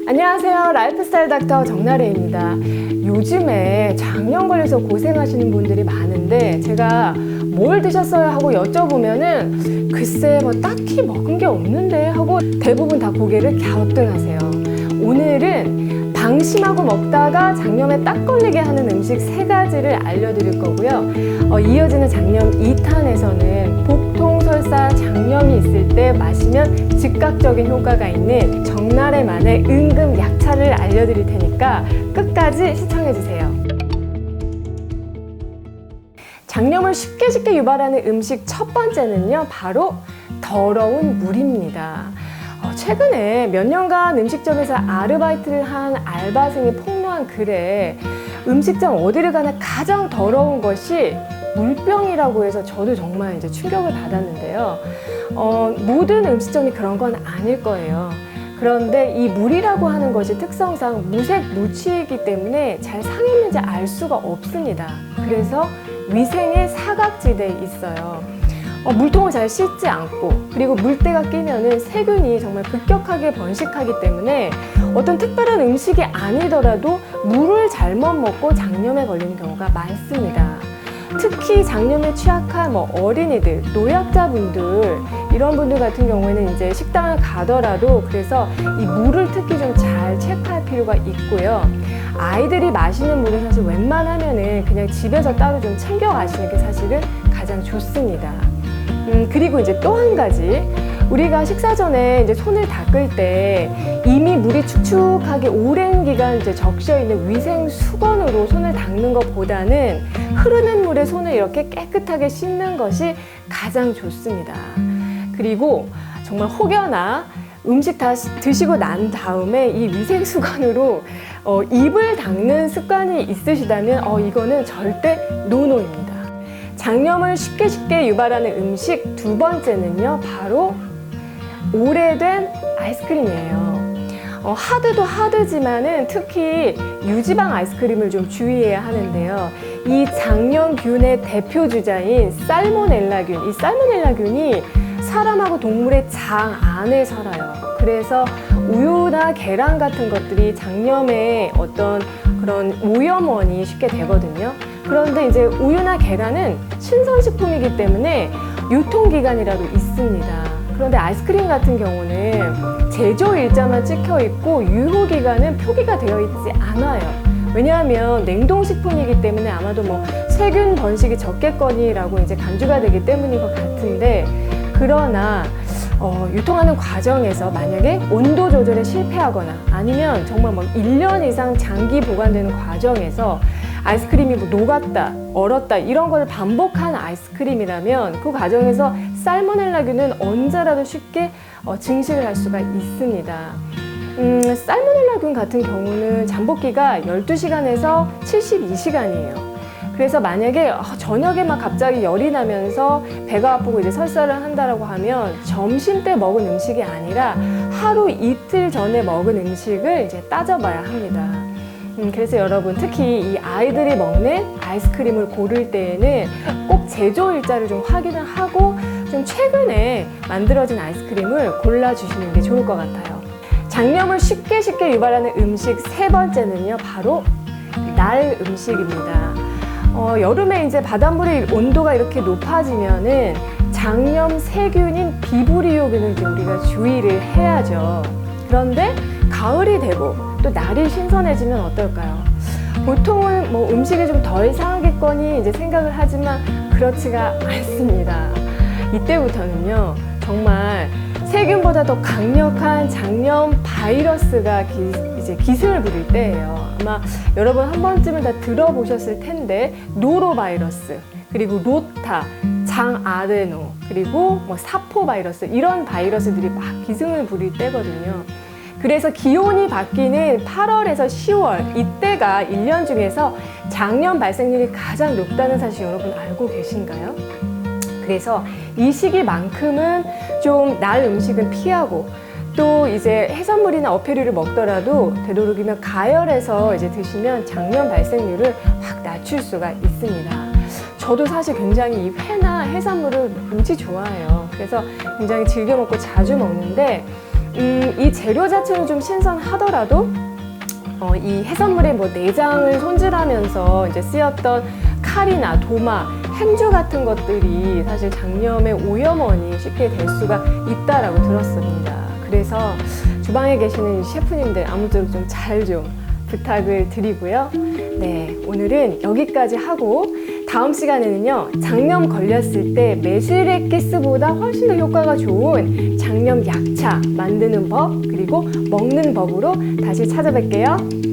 안녕하세요. 라이프스타일 닥터 정나래입니다. 요즘에 장염 걸려서 고생하시는 분들이 많은데 제가 뭘 드셨어요 하고 여쭤보면은 글쎄 뭐 딱히 먹은 게 없는데 하고 대부분 다 고개를 갸우뚱하세요. 오늘은 방심하고 먹다가 장염에 딱 걸리게 하는 음식 3가지를 알려드릴 거고요. 이어지는 장염 2탄에서는 복통, 설사, 장염이 있을 때 마시면 즉각적인 효과가 있는 정나래만의 응급 약차를 알려드릴 테니까 끝까지 시청해주세요. 장염을 쉽게 유발하는 음식 첫 번째는요, 바로 더러운 물입니다. 최근에 몇 년간 음식점에서 아르바이트를 한 알바생이 폭로한 글에 음식점 어디를 가나 가장 더러운 것이 물병이라고 해서 저도 정말 이제 충격을 받았는데요. 모든 음식점이 그런 건 아닐 거예요. 그런데 이 물이라고 하는 것이 특성상 무색 무취이기 때문에 잘 상했는지 알 수가 없습니다. 그래서 위생의 사각지대에 있어요. 물통을 잘 씻지 않고 그리고 물때가 끼면은 세균이 정말 급격하게 번식하기 때문에 어떤 특별한 음식이 아니더라도 물을 잘못 먹고 장염에 걸리는 경우가 많습니다. 특히 장염에 취약한 어린이들, 노약자분들 이런 분들 같은 경우에는 이제 식당을 가더라도 그래서 이 물을 특히 좀 잘 체크할 필요가 있고요. 아이들이 마시는 물은 사실 웬만하면은 그냥 집에서 따로 좀 챙겨 가시는 게 사실은 가장 좋습니다. 그리고 이제 또 한 가지, 우리가 식사 전에 이제 손을 닦을 때 이미 물이 축축하게 오랜 기간 이제 적셔 있는 위생 수건으로 손을 닦는 것보다는 흐르는 물에 손을 이렇게 깨끗하게 씻는 것이 가장 좋습니다. 그리고 정말 혹여나 음식 다 드시고 난 다음에 이 위생 수건으로 입을 닦는 습관이 있으시다면 이거는 절대 노노입니다. 장염을 쉽게 유발하는 음식 두 번째는요, 바로 오래된 아이스크림이에요. 하드도 하드지만은 특히 유지방 아이스크림을 좀 주의해야 하는데요. 이 장염균의 대표 주자인 살모넬라균, 이 살모넬라균이 사람하고 동물의 장 안에 살아요. 그래서 우유나 계란 같은 것들이 장염의 어떤 그런 오염원이 쉽게 되거든요. 그런데 이제 우유나 계란은 신선식품이기 때문에 유통기간이라도 있습니다. 그런데 아이스크림 같은 경우는 제조일자만 찍혀 있고 유효기간은 표기가 되어 있지 않아요. 왜냐하면 냉동식품이기 때문에 아마도 세균 번식이 적겠거니라고 이제 간주가 되기 때문인 것 같은데, 그러나 유통하는 과정에서 만약에 온도 조절에 실패하거나 아니면 정말 1년 이상 장기 보관되는 과정에서 아이스크림이 녹았다, 얼었다 이런 걸 반복한 아이스크림이라면 그 과정에서 살모넬라균은 언제라도 쉽게 증식을 할 수가 있습니다. 살모넬라균 같은 경우는 잠복기가 12시간에서 72시간이에요. 그래서 만약에 저녁에 갑자기 열이 나면서 배가 아프고 이제 설사를 한다라고 하면 점심 때 먹은 음식이 아니라 하루 이틀 전에 먹은 음식을 이제 따져봐야 합니다. 그래서 여러분 특히 이 아이들이 먹는 아이스크림을 고를 때에는 꼭 제조일자를 좀 확인을 하고 좀 최근에 만들어진 아이스크림을 골라주시는 게 좋을 것 같아요. 장염을 쉽게 유발하는 음식 세 번째는요, 바로 날 음식입니다. 여름에 이제 바닷물의 온도가 이렇게 높아지면은 장염 세균인 비브리오균을 이제 우리가 주의를 해야죠. 그런데 가을이 되고 또 날이 신선해지면 어떨까요? 보통은 음식이 좀 덜 상하겠거니 이제 생각을 하지만 그렇지가 않습니다. 이때부터는요, 정말 세균보다 더 강력한 장염 바이러스가 이제 기승을 부릴 때예요. 아마 여러분 한 번쯤은 다 들어보셨을 텐데 노로바이러스, 그리고 로타, 장아데노, 그리고 사포 바이러스 이런 바이러스들이 막 기승을 부릴 때거든요. 그래서 기온이 바뀌는 8월에서 10월 이때가 1년 중에서 장염 발생률이 가장 높다는 사실 여러분 알고 계신가요? 그래서 이 시기만큼은 좀 날 음식은 피하고 또 이제 해산물이나 어패류를 먹더라도 되도록이면 가열해서 이제 드시면 장염 발생률을 확 낮출 수가 있습니다. 저도 사실 굉장히 이 회나 해산물을 무지 좋아해요. 그래서 굉장히 즐겨 먹고 자주 먹는데 이 재료 자체는 좀 신선하더라도 이 해산물의 뭐 내장을 손질하면서 이제 쓰였던 칼이나 도마, 행주 같은 것들이 사실 장염의 오염원이 쉽게 될 수가 있다라고 들었습니다. 그래서 주방에 계시는 셰프님들 아무쪼록 좀 잘 좀 부탁을 드리고요. 네, 오늘은 여기까지 하고 다음 시간에는요, 장염 걸렸을 때 메스레기스보다 훨씬 더 효과가 좋은 장염 약차 만드는 법 그리고 먹는 법으로 다시 찾아뵐게요.